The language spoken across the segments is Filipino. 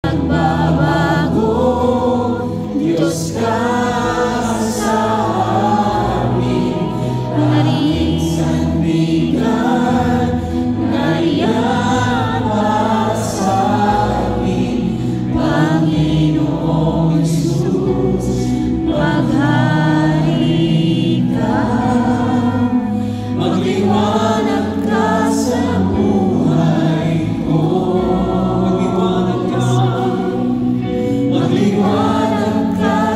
Nagbabago, Diyos ka sa amin, aring sandigan, naiyawa sa amin, Panginoong Jesus, maghari ka, magliwanag ka sa buhay ko. Magliwanag ka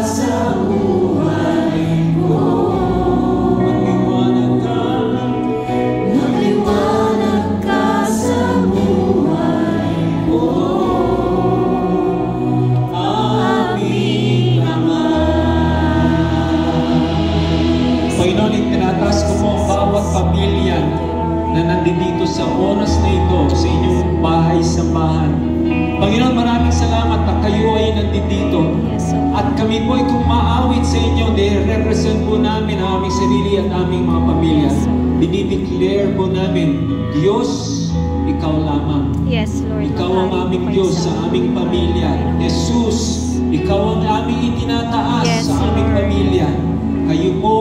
sa buhay ko. Magliwanag ka sa buhay ko. Aming Ama. Panginoon, itinataas ko po ang bawat pamilya na nandito sa oras na ito sa inyong bahay-sambahan. Panginoon, maraming salamat na kayo ay nandito. At kami po ay kung maawit sa inyo, represent po namin ang aming sarili at aming mga pamilya. Dinideclare po namin, Diyos, Ikaw lamang. Yes, Lord. Ikaw ang aming Diyos sa aming pamilya. Jesus, Ikaw ang aming itinataas sa aming pamilya. Kayo po,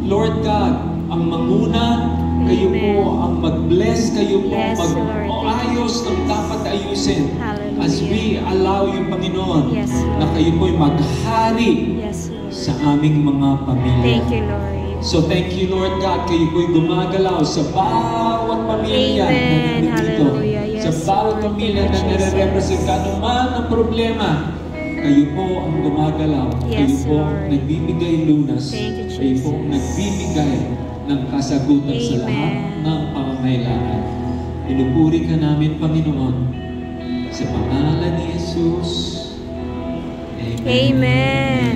Lord God, ang manguna. Kayo po ang mag-bless. Kayo po ang mag-ayos ng dapat ayusin. As we allow you, Panginoon, na kayo po ay maghari sa aming mga pamilya. Thank you, Lord. So thank you, Lord God, kayo po ay gumagalaw sa bawat pamilya na nandito. Sa bawat pamilya na nare-represent ka naman ang problema. Kayo po ang gumagalaw. Kayo po ang nagbibigay lunas. Kayo po ang nagbibigay ng kasagutan sa lahat ng pangangailangan. Pinupuri ka namin, Panginoon, sa pangalan ni Jesus. Amen. Amen.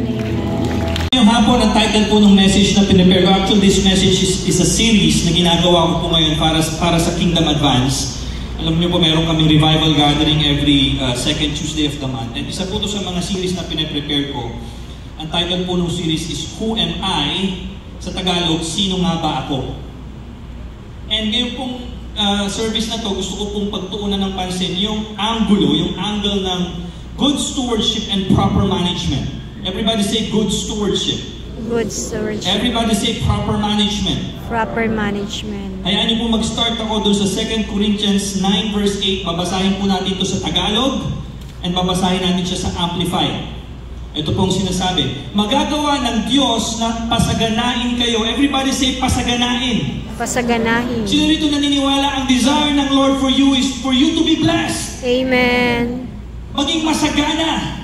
Ngayong hapon, ang title po ng message na pinipare ko, actually this message is a series na ginagawa ko po ngayon para sa Kingdom Advance. Alam niyo po, meron kaming revival gathering every second Tuesday of the month. And isa po ito sa mga series na piniprepare ko. Ang title po ng series is Who Am I? Sa Tagalog, Sino Nga Ba Ako? And ngayon pong service na to, gusto ko pong pagtuunan ng pansin yung angle ng good stewardship and proper management. Everybody say good stewardship. Good stewardship. Everybody say proper management. Proper management. Hayaan niyo po mag-start ako doon sa 2 Corinthians 9 verse 8. Babasahin po natin ito sa Tagalog and babasahin natin siya sa Amplified. Ito pong sinasabi, magagawa ng Diyos na pasaganain kayo. Everybody say pasaganain. Pasaganahin. Sino rito naniniwala ang desire ng Lord for you is for you to be blessed? Amen. Maging masagana.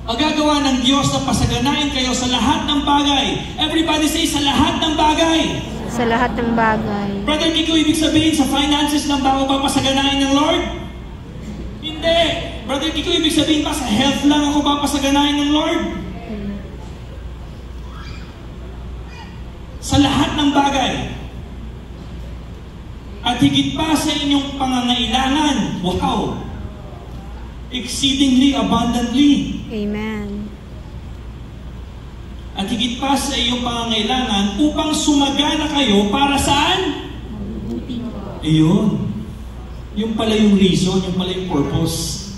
Magagawa ng Diyos na pasaganain kayo sa lahat ng bagay. Everybody say sa lahat ng bagay. Sa lahat ng bagay. Brother Kiko, ibig sabihin sa finances lang ba ako papasaganain ng Lord? Hindi. Brother Kiko, ibig sabihin ba sa health lang ako papasaganain ng Lord? Sa lahat ng bagay. At higit pa sa inyong pangangailangan. Wow! Exceedingly abundantly. Amen. At higit pa sa iyong pangangailangan upang sumagana kayo para saan? Ayun. Yung pala yung reason, yung pala yung purpose.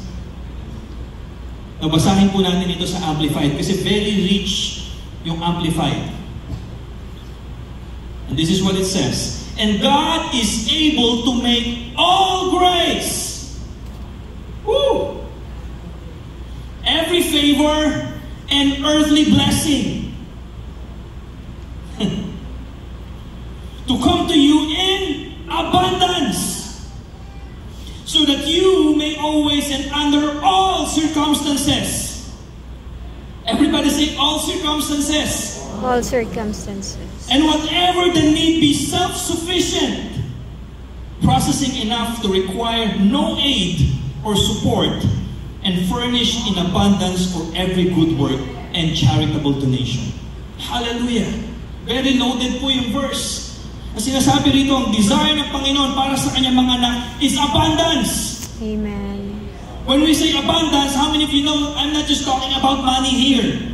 Nabasahin po natin ito sa Amplified kasi very rich yung Amplified. And this is what it says. And God is able to make all grace, woo, every favor and earthly blessing to come to you in abundance, so that you may always and under all circumstances. Everybody say all circumstances. All circumstances. And whatever the need, be self-sufficient, processing enough to require no aid or support, and furnish in abundance for every good work and charitable donation. Hallelujah! Very loaded po yung verse. Ang sinasabi rito, ang desire ng Panginoon para sa kanyang mga anak is abundance. Amen. When we say abundance, how many of you know I'm not just talking about money here?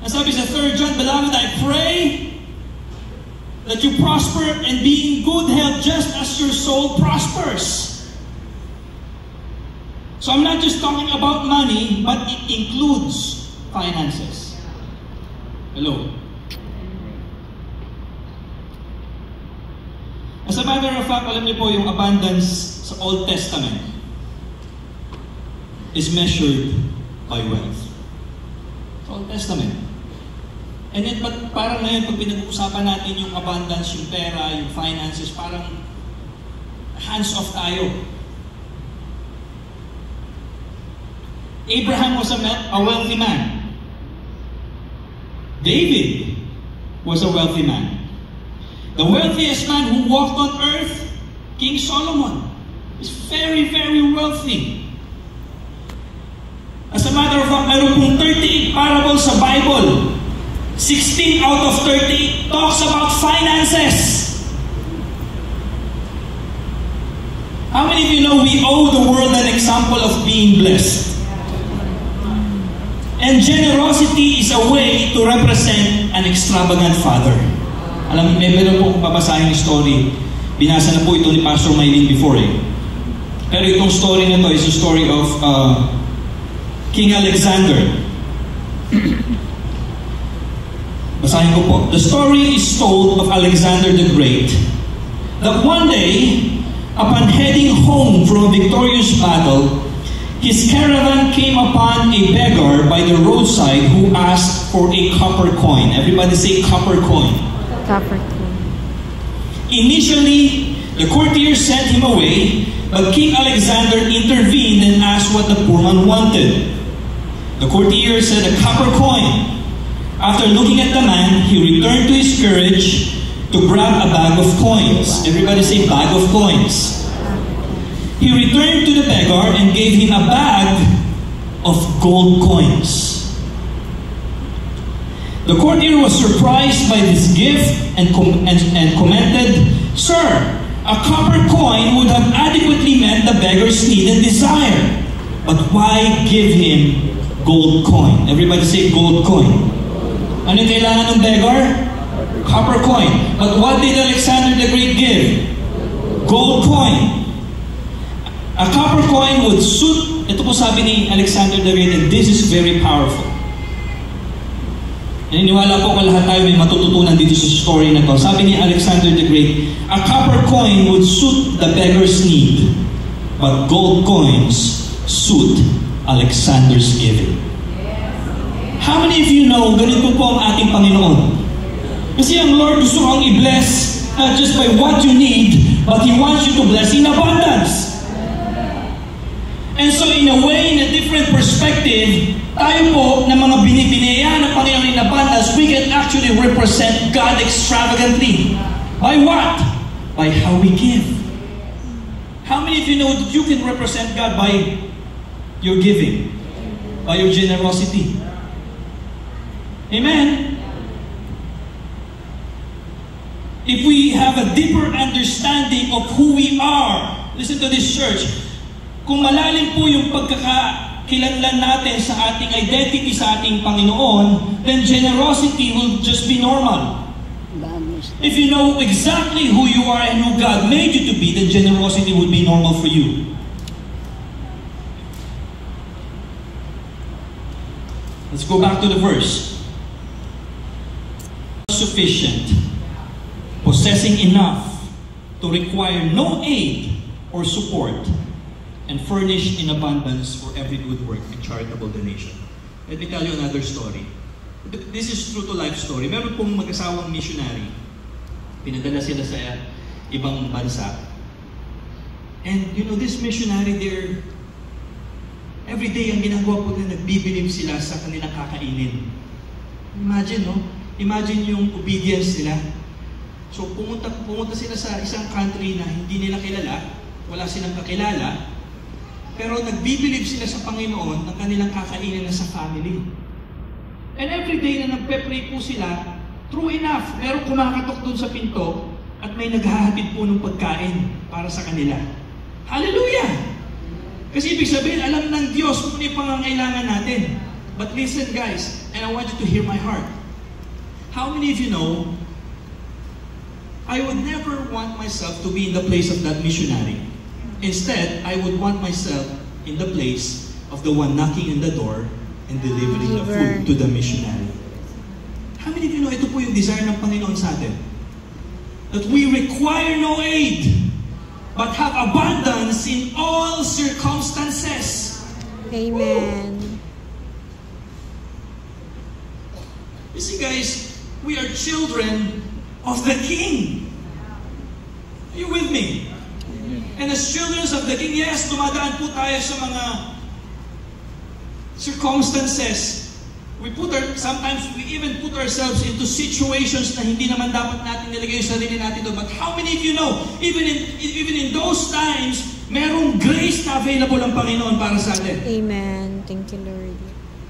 Ang sabi sa 3 John, Beloved, I pray that you prosper and be in good health just as your soul prospers. So I'm not just talking about money, but it includes finances. Hello? As a matter of fact, alam niyo po, yung abundance sa Old Testament is measured by wealth. Sa Old Testament. And then, parang ngayon, pag pinag-uusapan natin yung abundance, yung pera, yung finances, parang hands-off tayo. Abraham was a wealthy man. David was a wealthy man. The wealthiest man who walked on earth, King Solomon, is very, very wealthy. As a matter of fact, mayroon pong 38 parables sa Bible. 16 out of 38 talks about finances. How many of you know we owe the world an example of being blessed? And generosity is a way to represent an extravagant father. Alam, meron po kung babasahin yung story. Binasa na po ito ni Pastor Maylin before eh. Pero itong story na to is a story of King Alexander. Basahin ko po. The story is told of Alexander the Great, that one day, upon heading home from a victorious battle, his caravan came upon a beggar by the roadside who asked for a copper coin. Everybody say copper coin. Copper coin. Initially, the courtiers sent him away, but King Alexander intervened and asked what the poor man wanted. The courtier said a copper coin. After looking at the man, he returned to his carriage to grab a bag of coins. Everybody say bag of coins. He returned to the beggar and gave him a bag of gold coins. The courtier was surprised by this gift and commented, "Sir, a copper coin would have adequately met the beggar's need and desire. But why give him gold coin?" Everybody say gold coin. Ano yung kailangan ng beggar? Copper coin. But what did Alexander the Great give? Gold coin. A copper coin would suit, ito po sabi ni Alexander the Great, and this is very powerful. Naniniwala po kung lahat tayo may matututunan dito sa story na to. Sabi ni Alexander the Great, a copper coin would suit the beggar's need, but gold coins suit Alexander's giving. How many of you know ganito po ang ating Panginoon? Kasi ang Lord gusto kang i-bless not just by what you need, but He wants you to bless in abundance. And so in a way, in a different perspective, tayo po na mga binibinayaan ng Panginoon in abundance, we can actually represent God extravagantly. By what? By how we give. How many of you know that you can represent God by your giving? By your generosity? Amen? If we have a deeper understanding of who we are, listen to this church, kung malalim po yung pagkakakilanlan natin sa ating identity sa ating Panginoon, then generosity will just be normal. If you know exactly who you are and who God made you to be, then generosity would be normal for you. Let's go back to the verse. Sufficient, possessing enough to require no aid or support, and furnished in abundance for every good work and charitable donation. Let me tell you another story. This is true to life story. Meron pong mag-asawang missionary. Pinadala sila sa ibang bansa. And you know, this missionary there, every day ang ginagawa po nila, nagbibilib sila sa kanilang kakainin. Imagine, no? Imagine yung obedience nila. So pumunta sila sa isang country na hindi nila kilala, wala silang kakilala, pero nagbibilib sila sa Panginoon ng kanilang kakainin na sa family. And every day na nagpe-pray po sila, true enough, merong kumakatok dun sa pinto at may naghahatid po ng pagkain para sa kanila. Hallelujah! Kasi ibig sabihin, alam ng Diyos kung ano yung pangangailangan natin. But listen guys, and I want you to hear my heart. How many of you know, I would never want myself to be in the place of that missionary. Instead, I would want myself in the place of the one knocking in the door and delivering the food to the missionary. How many of you know ito po yung desire ng Panginoon sa atin? That we require no aid, but have abundance in all circumstances. Amen. You see guys, we are children of the King. Are you with me? And as children of the King, yes, dumadaan po tayo sa mga circumstances. Sometimes we even put ourselves into situations na hindi naman dapat natin nilagay yung sarili natin doon. But how many of you know, even in those times, merong grace na available ang Panginoon para sa atin? Amen. Thank you, Lord.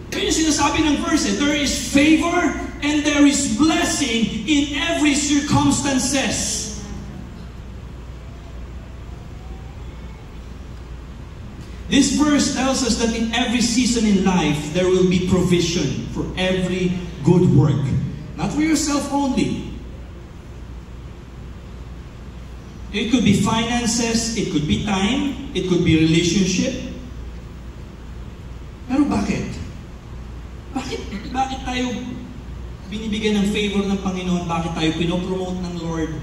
Kaya yung sinasabi ng verse, there is favor and there is blessing in every circumstances. This verse tells us that in every season in life, there will be provision for every good work. Not for yourself only. It could be finances, it could be time, it could be relationship. Pero bakit? Bakit tayo binibigyan ng favor ng Panginoon? Bakit tayo pinopromote ng Lord?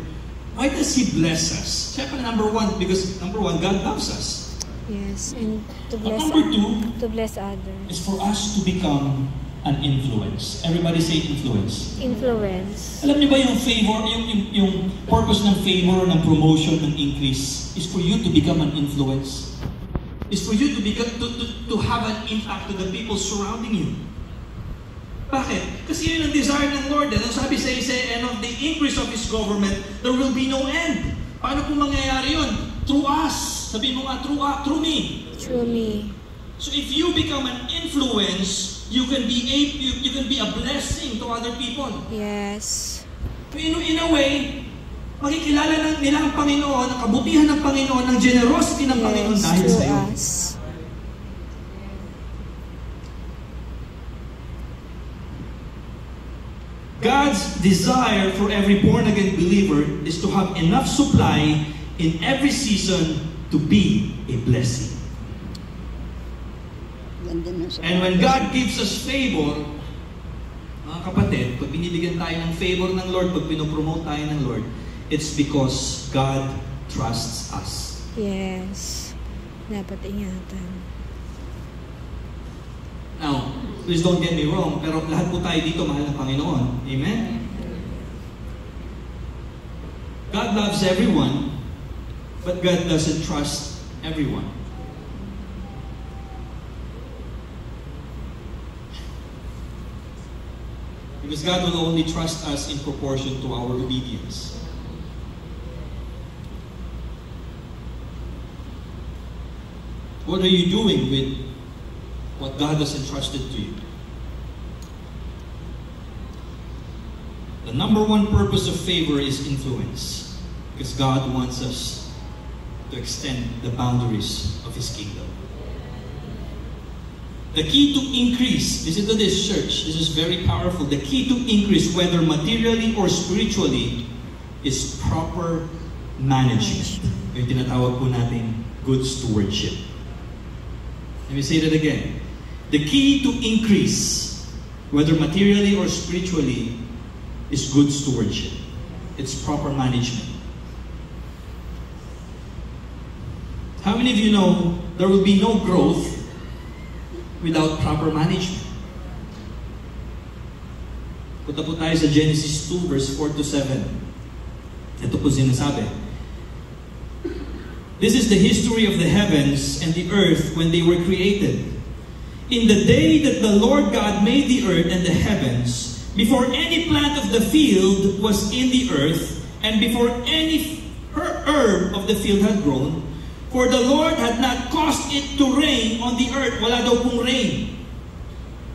Why does He bless us? Siyempre, number one, God loves us. Yes, and to But bless, number two to bless others. is for us to become an influence. Everybody say influence. Influence. Alam niyo ba yung favor, yung purpose ng favor, ng promotion, ng increase, is for you to become an influence. Is for you to have an impact to the people surrounding you. Bakit? Kasi yun ang desire ng Lord. Ano sabi sa and of the increase of His government, there will be no end. Paano po mangyayari yun? Through us. Sabihin mo nga, through me. Through me. So if you become an influence, you can be a blessing to other people. Yes. In a way, makikilala nila ang Panginoon, ang kabutihan ng Panginoon, ang generosity ng Panginoon dahil sa iyo. Us. God's desire for every born-again believer is to have enough supply in every season to be a blessing. And when God gives us favor, mga kapatid, pag binibigyan tayo ng favor ng Lord, pag pinopromote tayo ng Lord, it's because God trusts us. Yes. Dapat ingatan. Now, please don't get me wrong, pero lahat po tayo dito mahal ng Panginoon. Amen? God loves everyone, but God doesn't trust everyone. Because God will only trust us in proportion to our obedience. What are you doing with what God has entrusted to you? The number one purpose of favor is influence. Because God wants us to extend the boundaries of His kingdom. The key to increase, listen to this church, this is very powerful. The key to increase, whether materially or spiritually, is proper management. Yung tinatawag po natin good stewardship. Let me say that again. The key to increase, whether materially or spiritually, is good stewardship. It's proper management. How many of you know there will be no growth without proper management? Punta po tayo sa Genesis 2 verse 4 to 7. Ito po sinasabi. This is the history of the heavens and the earth when they were created. In the day that the Lord God made the earth and the heavens, before any plant of the field was in the earth, and before any herb of the field had grown, for the Lord had not caused it to rain on the earth. Wala daw pong rain.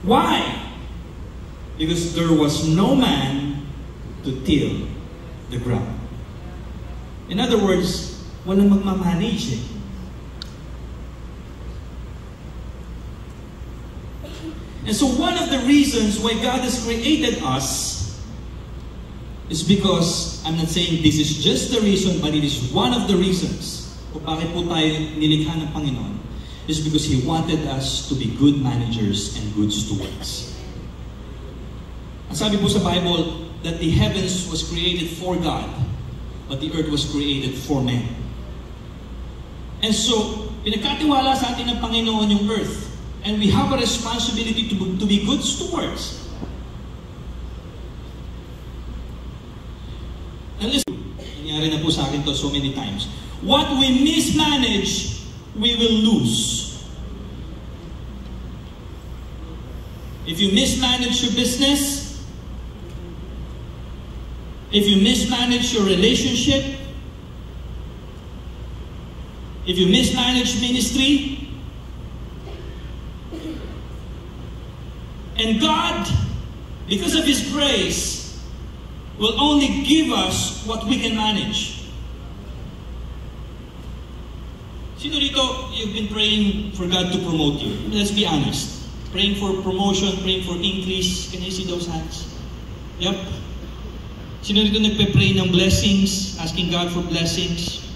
Why? Because there was no man to till the ground. In other words, walang magmamanage eh. And so one of the reasons why God has created us is because, I'm not saying this is just the reason, but it is one of the reasons kung bakit po tayo nilikha ng Panginoon. is because He wanted us to be good managers and good stewards. Ang sabi po sa Bible, that the heavens was created for God, but the earth was created for men. And so, pinagkatiwala sa atin ng Panginoon yung earth. And we have a responsibility to be good stewards. And listen, nangyari na po sa akin to so many times. What we mismanage, we will lose. If you mismanage your business, if you mismanage your relationship, if you mismanage ministry, and God, because of His grace, will only give us what we can manage. Sino dito, you've been praying for God to promote you? Let's be honest. Praying for promotion, praying for increase. Can I see those hands? Yep. Sino dito nagpe-pray ng blessings, asking God for blessings?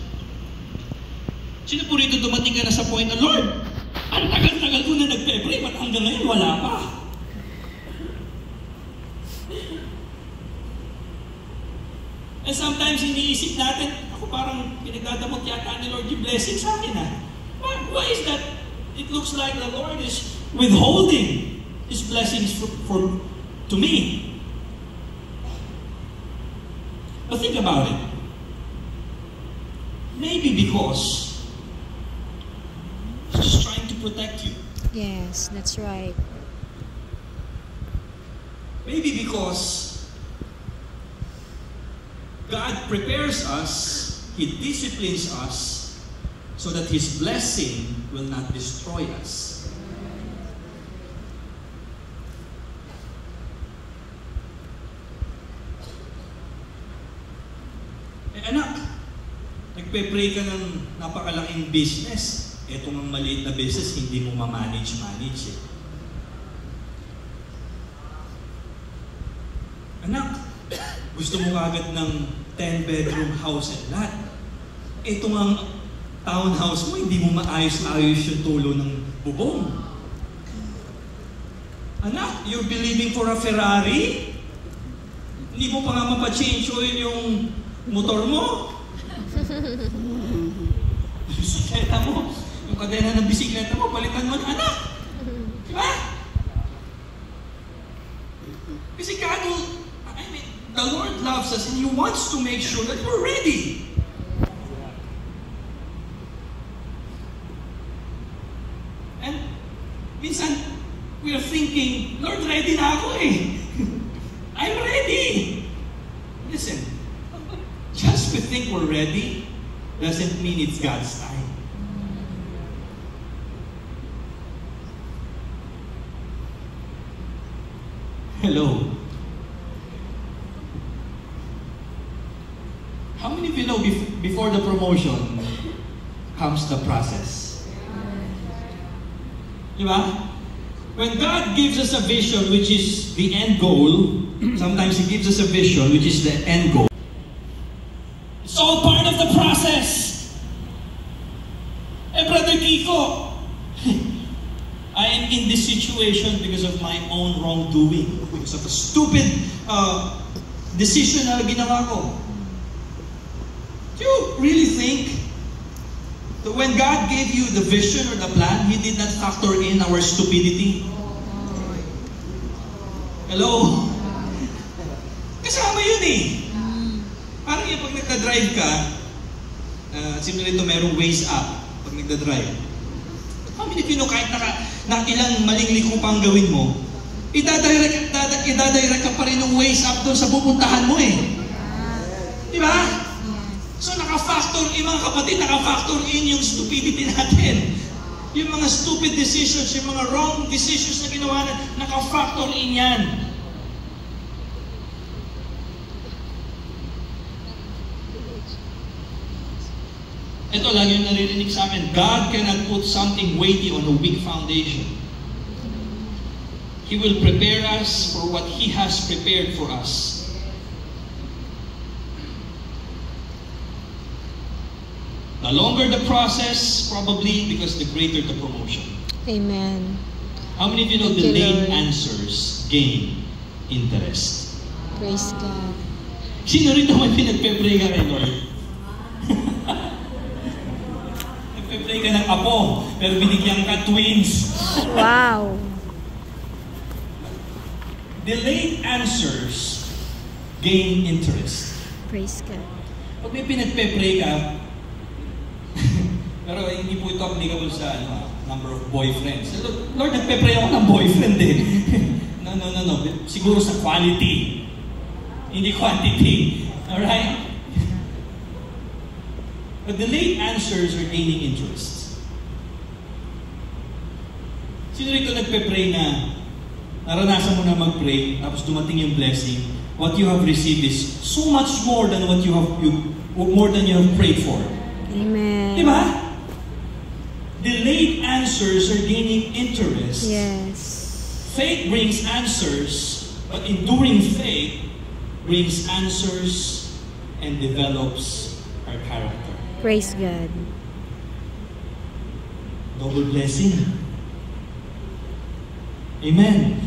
Sino po rito dumating ka na sa point na, Lord, ang tagal-tagal ko na nagpe-pray, ba't hanggang ngayon wala pa? And sometimes iniisip natin, ako parang pinagdadamot yata ni Lord yung blessing sa akin Why is that? It looks like the Lord is withholding His blessings to me. But think about it. Maybe because He's just trying to protect you. Yes, that's right. Maybe because God prepares us, He disciplines us, so that His blessing will not destroy us. Anak, nagpe-pray ka ng napakalaking business. Etong ang maliit na business, hindi mo ma-manage. Anak, gusto mo agad ng 10-bedroom house and lot. Etong ang townhouse mo, hindi mo maayos-ayos yung tulo ng bubong. Anak, you're believing for a Ferrari? Hindi mo pa nga mapa-change oil yung motor mo? Bisikleta mo, yung kadena ng bisikleta mo, palitan mo na, anak! Diba? Kasi God will, the Lord loves us and He wants to make sure that we're ready. And minsan, we're thinking, Lord, ready na ako eh. I'm ready. Listen, just we think we're ready doesn't mean it's God's time. Hello. How many of you know before the promotion comes the process? Diba? When God gives us a vision which is the end goal, sometimes He gives us a vision which is the end goal. It's all part of the process. Hey, Brother Kiko, I am in this situation because of my own wrongdoing. Because of a stupid decision na ginawa ko. Do you really think that when God gave you the vision or the plan, He did not factor in our stupidity? Hello? Kasama yun eh. Parang yung pag nagda-drive ka, sino nito merong Waze app pag nagda-drive. How many of you know kahit na ilang maling liko pang gawin mo, idadirect ka pa rin ng Waze app doon sa pupuntahan mo eh. Di ba? So naka-factor, yung mga kapatid, naka-factor in yung stupidity natin. Yung mga stupid decisions, yung mga wrong decisions na ginawa na, naka-factor in yan. Ito lagi yung naririnig sa amin, God cannot put something weighty on a weak foundation. He will prepare us for what He has prepared for us. The longer the process, probably because the greater the promotion. Amen. How many of you know Thank you, delayed Lord. answers gain interest? Praise God. Sino rito may pinagpe-pray ka kay Lord? Nagpe-pray ka ng apo, pero binigyan ka twins. Wow. Delayed answers gain interest. Praise God. Pag may pinagpe-pray ka, pero hindi po ito applicable sa number of boyfriends. Lord, nagpe-pray ako ng boyfriend eh. No. Siguro sa quality. Hindi quantity. Alright? But delayed answers are gaining interest. Sino rito nagpe-pray na naranasan mo na mag-pray, tapos dumating yung blessing, what you have received is so much more than what you have prayed for. Amen. Diba? Delayed answers are gaining interest. Yes. Faith brings answers, but enduring faith brings answers and develops our character. Praise God. Double blessing. Amen.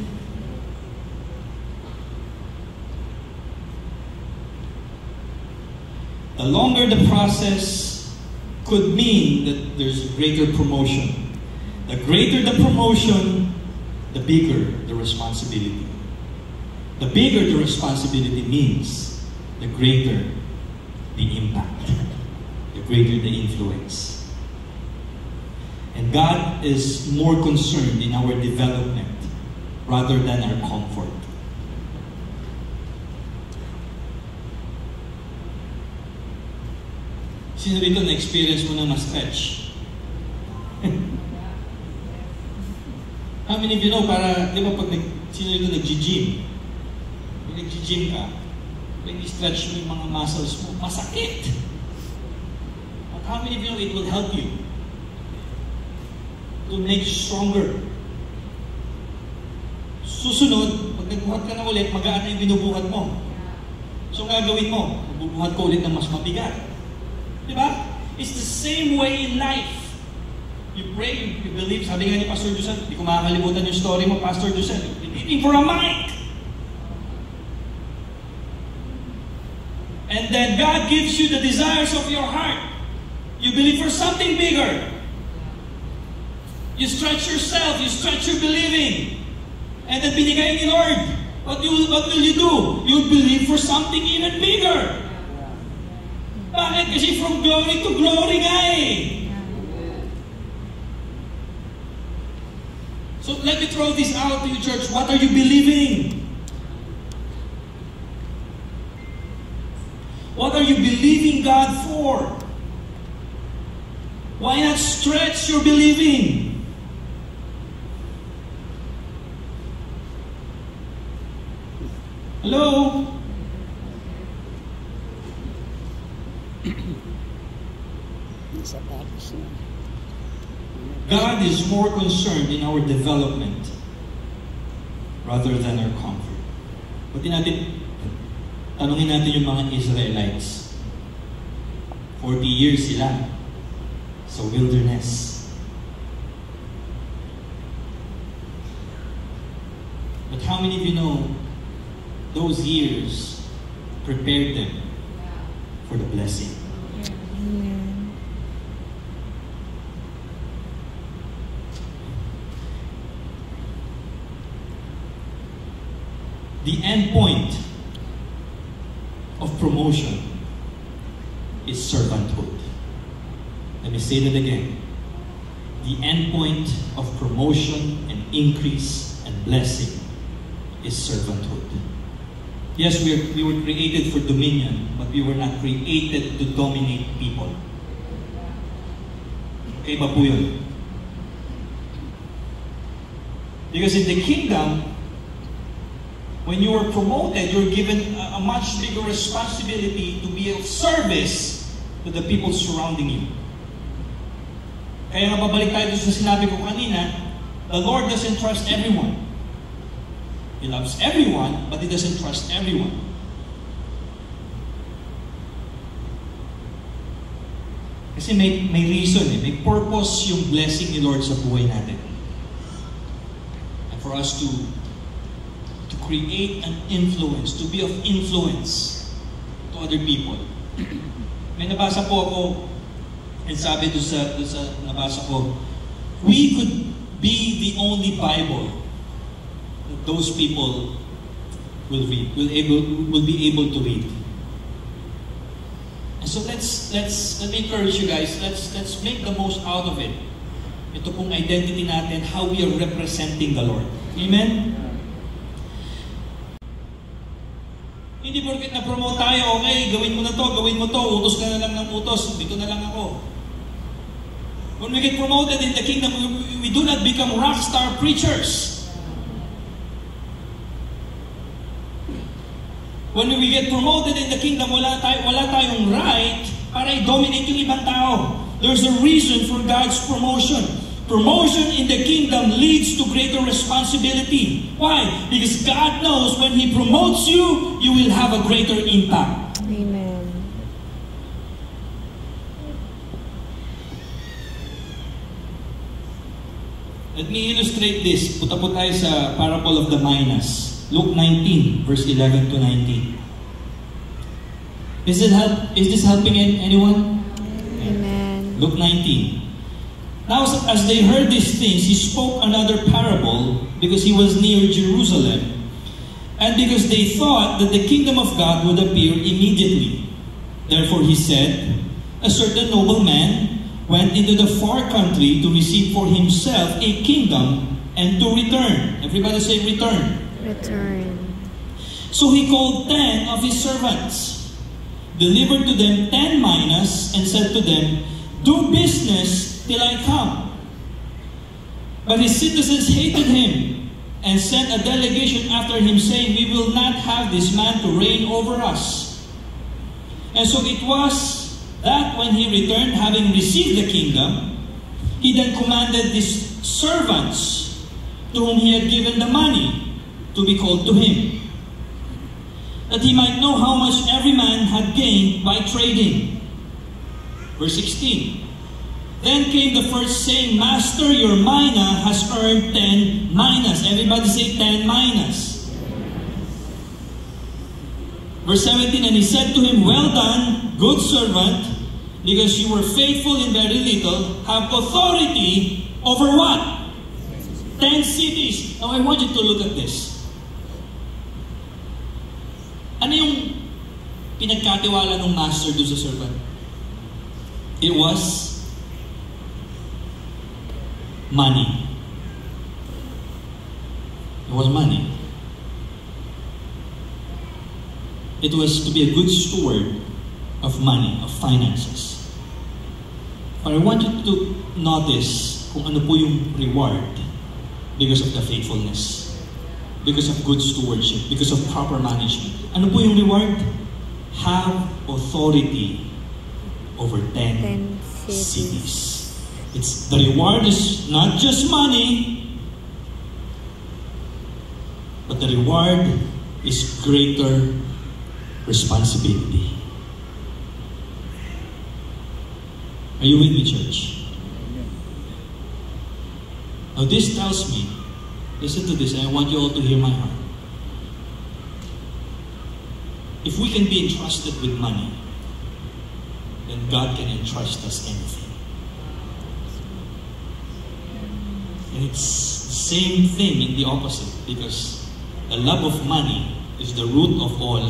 The longer the process could mean that there's a greater promotion. The greater the promotion, the bigger the responsibility. The bigger the responsibility means, the greater the impact, the greater the influence. And God is more concerned in our development rather than our comfort. Sino dito na-experience mo na ma-stretch? How many of you know, di ba pag sino dito nag-gym? Pag nag-gym ka, pag i-stretch mo yung mga muscles mo, masakit. But how many of you know it will help you to make you stronger? Susunod, pag nagbuhat ka na ulit, magaan na yung binubuhat mo. So gagawin mo, magbubuhat ko ulit ng mas mabigat. Diba? It's the same way in life. You pray, you believe. Sabi nga ni Pastor Joseph, hindi ko makakalimutan yung story mo, Pastor Joseph. You're believing for a mic. And then God gives you the desires of your heart. You believe for something bigger. You stretch yourself, you stretch your believing. And then binigay ni Lord. What will you do? You'll believe for something even bigger. Bakit? Kasi from glory to glory nga eh. So let me throw this out to you, church. What are you believing? What are you believing God for? Why not stretch your believing? Hello? God is more concerned in our development rather than our comfort. Tanungin natin yung mga Israelites. 40 years sila sa wilderness. But how many of you know those years prepared them for the blessing? Amen. The end point of promotion is servanthood. Let me say that again. The end point of promotion and increase and blessing is servanthood. Yes, we were created for dominion, but we were not created to dominate people. Okay ba po yun? Because in the kingdom, when you are promoted, you're given a much bigger responsibility to be of service to the people surrounding you. Kaya nga babalik tayo sa sinabi ko kanina, the Lord doesn't trust everyone. He loves everyone, but He doesn't trust everyone. Kasi may reason may purpose yung blessing ni Lord sa buhay natin. And for us to create an influence, to be of influence to other people. May nabasa po ako, and sabi doon sa nabasa ko, we could be the only Bible that those people will be able to read. And so let me encourage you guys, let's make the most out of it. Ito pong identity natin, how we are representing the Lord. Amen? Hindi porket na-promote tayo, okay, gawin mo to, utos ka na lang ng utos, dito na lang ako. When we get promoted in the kingdom, we do not become rock star preachers. When we get promoted in the kingdom, wala tayong right para i-dominate yung ibang tao. There's a reason for God's promotion. Promotion in the kingdom leads to greater responsibility. Why? Because God knows when He promotes you, you will have a greater impact. Amen. Let me illustrate this. Punta po tayo sa parable of the minas. Luke 19, verse 11 to 19. Is this helping anyone? Amen. Luke 19. Now, as they heard these things, He spoke another parable because He was near Jerusalem, and because they thought that the kingdom of God would appear immediately. Therefore He said, a certain nobleman went into the far country to receive for himself a kingdom and to return. Everybody say return. Return. So he called 10 of his servants, delivered to them 10 minas, and said to them, do business till I come. But his citizens hated him and sent a delegation after him, saying, we will not have this man to reign over us. And so it was that when he returned, having received the kingdom, he then commanded his servants, to whom he had given the money, to be called to him, that he might know how much every man had gained by trading. Verse 16. Then came the first, saying, Master, your mina has earned 10 minas. Everybody say 10 minas. Verse 17, and he said to him, well done, good servant, because you were faithful in very little, have authority over what? 10 cities. Now I want you to look at this. Ano yung pinagkatiwala ng master doon sa servant? It was money. It was money. It was to be a good steward of money, of finances. But I want you to notice kung ano po yung reward because of the faithfulness, because of good stewardship, because of proper management. Ano po yung reward? Have authority over 10 cities. The reward is not just money, but the reward is greater responsibility. Are you with me, church? Now this tells me, listen to this, and I want you all to hear my heart. If we can be entrusted with money, then God can entrust us anything. And it's the same thing in the opposite, because the love of money is the root of all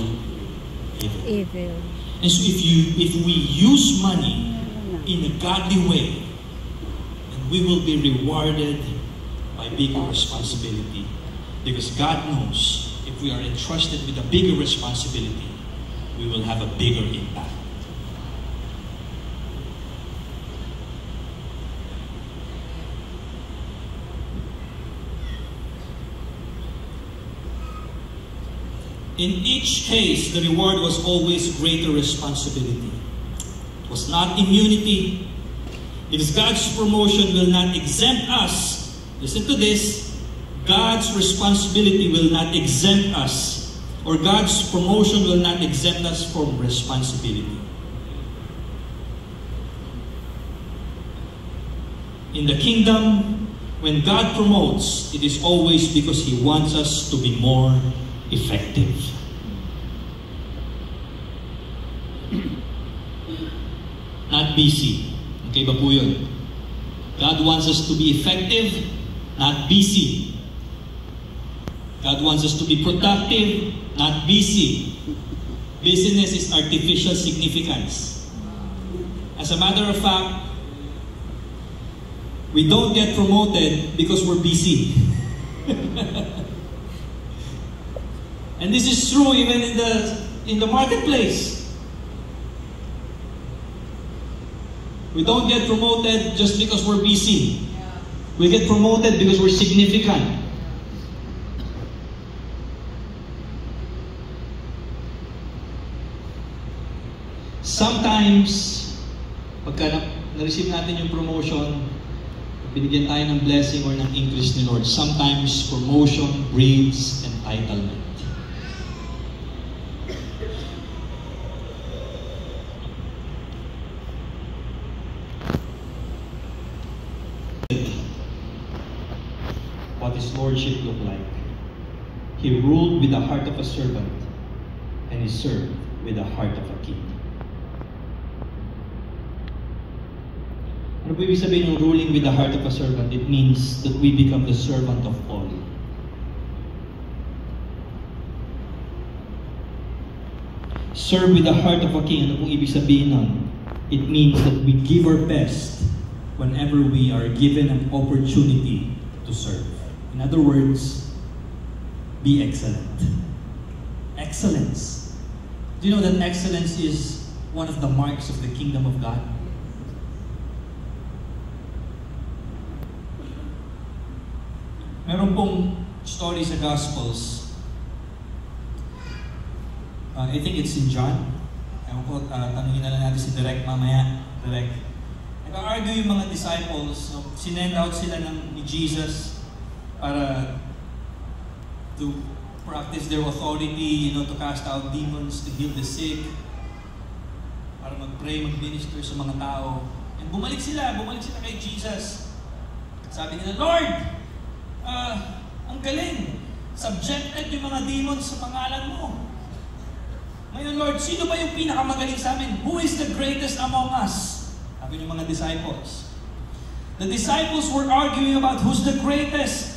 evil. And so if we use money in a godly way, then we will be rewarded by bigger responsibility, because God knows if we are entrusted with a bigger responsibility, we will have a bigger impact. In each case, the reward was always greater responsibility. It was not immunity. Because God's promotion will not exempt us. Listen to this. God's responsibility will not exempt us, or God's promotion will not exempt us from responsibility. In the kingdom, when God promotes, it is always because He wants us to be more effective. Not busy. Okay ba po yun? God wants us to be effective, not busy. God wants us to be productive, not busy. Busyness is artificial significance. As a matter of fact, we don't get promoted because we're busy. And this is true even in the marketplace. We don't get promoted just because we're busy. We get promoted because we're significant. Sometimes, pagka na-receive natin yung promotion, binigyan tayo ng blessing or ng increase ni Lord, sometimes promotion breeds entitlement. What his lordship looked like. He ruled with the heart of a servant, and he served with the heart of a king. Ano po ibig sabihin ng ruling with the heart of a servant? It means that we become the servant of all. Serve with the heart of a king. Ano pong ibig sabihin nun? It means that we give our best whenever we are given an opportunity to serve. In other words, be excellent. Excellence. Do you know that excellence is one of the marks of the kingdom of God? Meron pong story sa Gospels. I think it's in John. Ewan ko, tanungin na lang natin si Direk mamaya. Direk. Nag-argue yung mga disciples. No? Sinend out sila ni Jesus para to practice their authority, to cast out demons, to heal the sick, para mag-pray, mag-minister sa mga tao. And bumalik sila kay Jesus. Sabi nila, Lord, ang galing, subjected yung mga demons sa pangalan mo. Ngayon, Lord, sino ba yung pinakamagaling sa amin? Who is the greatest among us? Sabi ng mga disciples. The disciples were arguing about who's the greatest.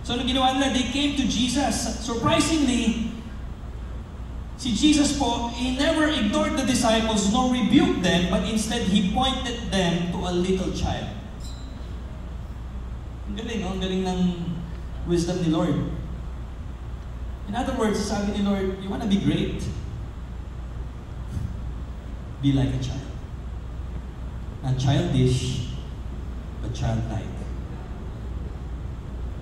So, anong ginawa nila? They came to Jesus. Surprisingly, si Jesus po, He never ignored the disciples nor rebuked them, but instead, He pointed them to a little child. Ang galing, Ang galing ng wisdom ni Lord. In other words, sabi ni Lord, you wanna be great? Be like a child. Not childish, but childlike.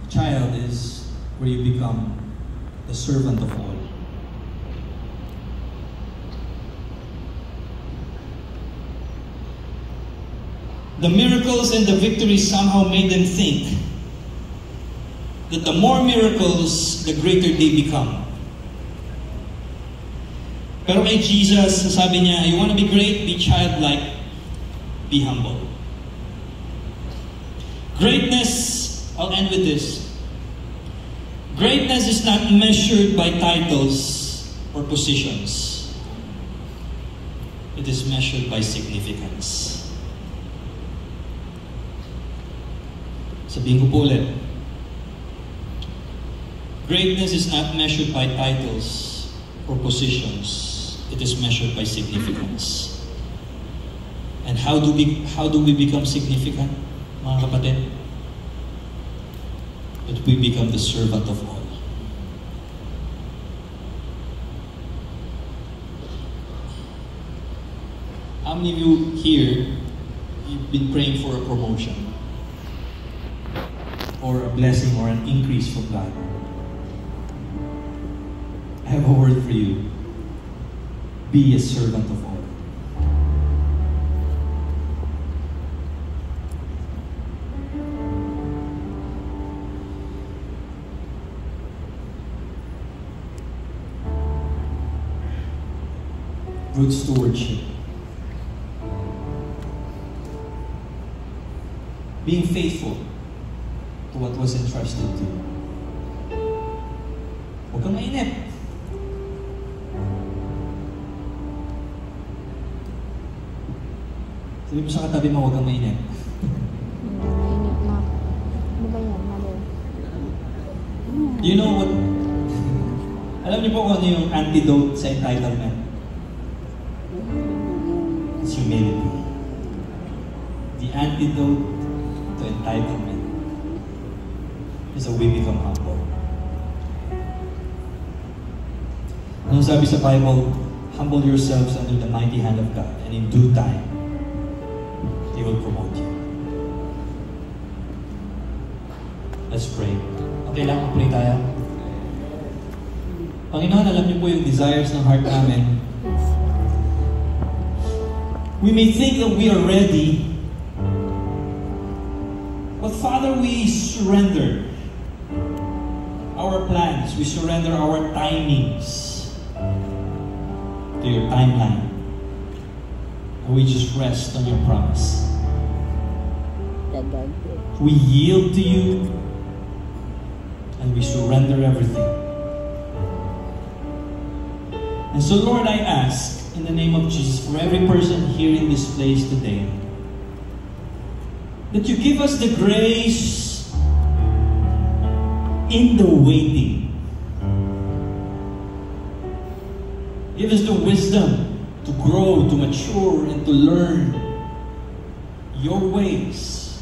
A child is where you become the servant of all. The miracles and the victories somehow made them think that the more miracles, the greater they become. Pero kay Jesus, sabi niya, you want to be great, be childlike, be humble. Greatness, I'll end with this. Greatness is not measured by titles or positions. It is measured by significance. Sabihin ko po ulit. Greatness is not measured by titles or positions. It is measured by significance. And how do we become significant, mga kapatid? That we become the servant of all. How many of you here, you've been praying for a promotion? Or a blessing or an increase from God? I have a word for you. Be a servant of all. Good stewardship. being faithful to what was entrusted to you. Huwag kang mainip. Sabi mo sa katabi mo, huwag kang mainip. Mainit na. Ano ba yan? Mali. You know what? Alam niyo po kung ano yung antidote sa entitlement? It's humility. The antidote to entitlement is that we become humble. Anong sabi sa Bible? Humble yourselves under the mighty hand of God, and in due time, He will promote you. Let's pray. Okay lang, pray tayo. Panginoon, alam niyo po yung desires ng heart namin. We may think that we are ready, but Father, we surrender our plans, we surrender our timings to your timeline. And we just rest on your promise. We yield to you and we surrender everything. And so, Lord, I ask in the name of Jesus for every person here in this place today that you give us the grace in the waiting. Give us the wisdom to grow, to mature, and to learn your ways.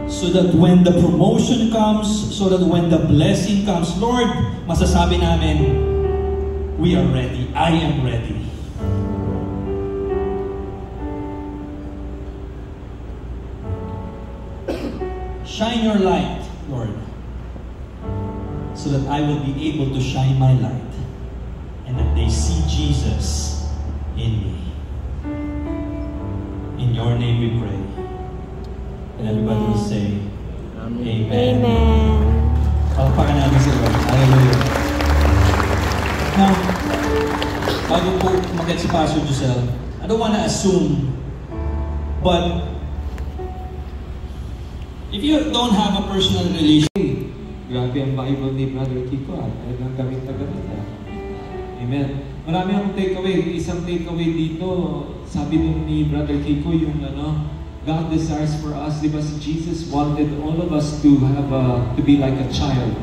So that when the promotion comes, so that when the blessing comes, Lord, masasabi namin, we are ready. I am ready. Shine your light, Lord, so that I will be able to shine my light and that they see Jesus in me. In your name we pray. And everybody will say, Amen. Amen. Palakpakan natin si Lord. Hallelujah. Now, bago po umagat si Pastor Giselle, I don't want to assume, but if you don't have a personal relationship, Grabe ang Bible ni Brother Kiko at talagang gamit na gamit. Amen. Marami akong takeaway. Isang takeaway dito, sabi nun ni Brother Kiko, yung God desires for us, di ba si Jesus wanted all of us to have to be like a child.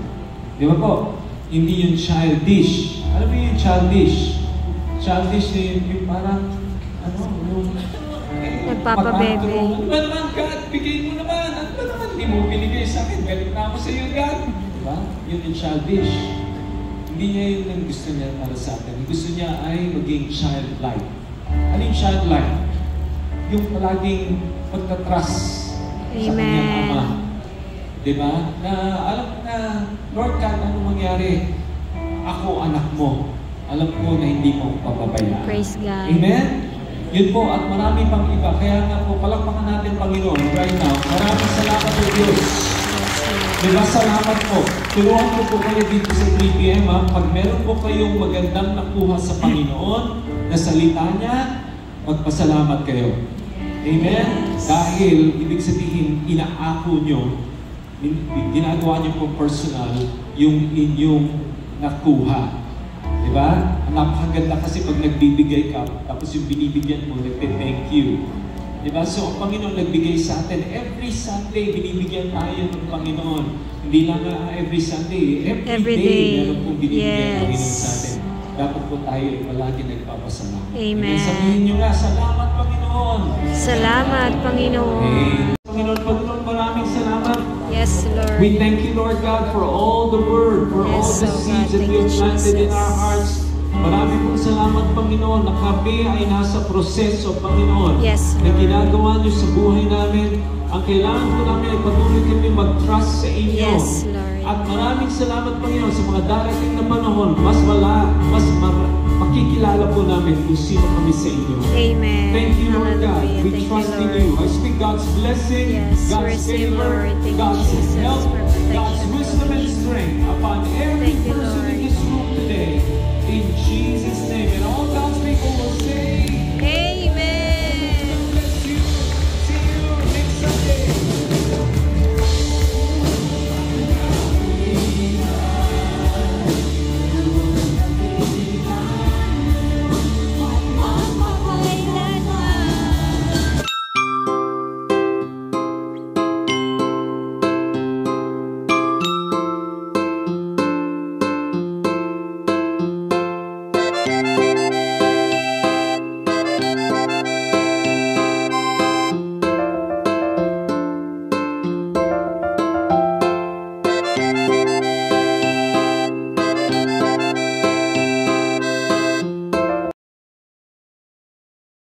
Di ba po? Hindi yung childish. Alam mo yung childish? Childish na yung parang, yung Nagpapabebe. Ano ba naman, God? Bigay mo naman. Ano ba naman? Hindi mo binigay sa akin. Galit na ako sa iyo, God. Diba? Yun yung childish. Hindi niya yun ang gusto niya para sa atin. Ang gusto niya ay maging childlike. Ano yung childlike? Yung palaging pagtatrust sa kanyang ama. Diba? Na alam na, Lord God, ano mangyari? Ako, anak mo. Alam ko na hindi mo papabayaan. Praise God. Amen? Yun po, at marami pang iba. Kaya nga po, palakpakan natin, Panginoon, right now. Maraming salamat po, Diyos. Diba, salamat po. Turuan ko po kayo dito sa 3 p.m. Pag meron po kayong magandang nakuha sa Panginoon, na salita niya, magpasalamat kayo. Amen? Dahil, ibig sabihin, inaako nyo, ginagawa nyo po personal, yung inyong nakuha. Diba? Ang napakaganda kasi pag nagbibigay ka, tapos yung binibigyan mo, nagte-thank you. Diba? So, ang Panginoon nagbigay sa atin. Every Sunday, binibigyan tayo ng Panginoon. Hindi lang every Sunday. Every day, meron pong binibigyan ng Panginoon sa atin. Dapat po tayo palagi nagpapasalamat. Amen. Sabihin nyo nga, salamat Panginoon. Salamat, Panginoon. Panginoon, maraming salamat. Yes, Lord. We thank you, Lord God, for all the word, for all the seeds that you have planted in our hearts. Maraming pong salamat, Panginoon, na kami ay nasa proseso, Panginoon, Yes, na ginagawa niyo sa buhay namin. Ang kailangan po namin ay patuloy kami mag-trust sa inyo. Yes, Lord. At maraming salamat, Panginoon, sa mga darating na panahon. Makikilala po namin kung sino kami sa inyo. Amen. Thank you, Lord God. Hallelujah. We Thank trust you, in Lord. you. I speak God's blessing, Yes, God's receive, favor, Lord. Thank you, God's Jesus, help, for protection, God's wisdom and Lord. strength upon every Thank you, person Lord. in this room today. In Jesus' name. And all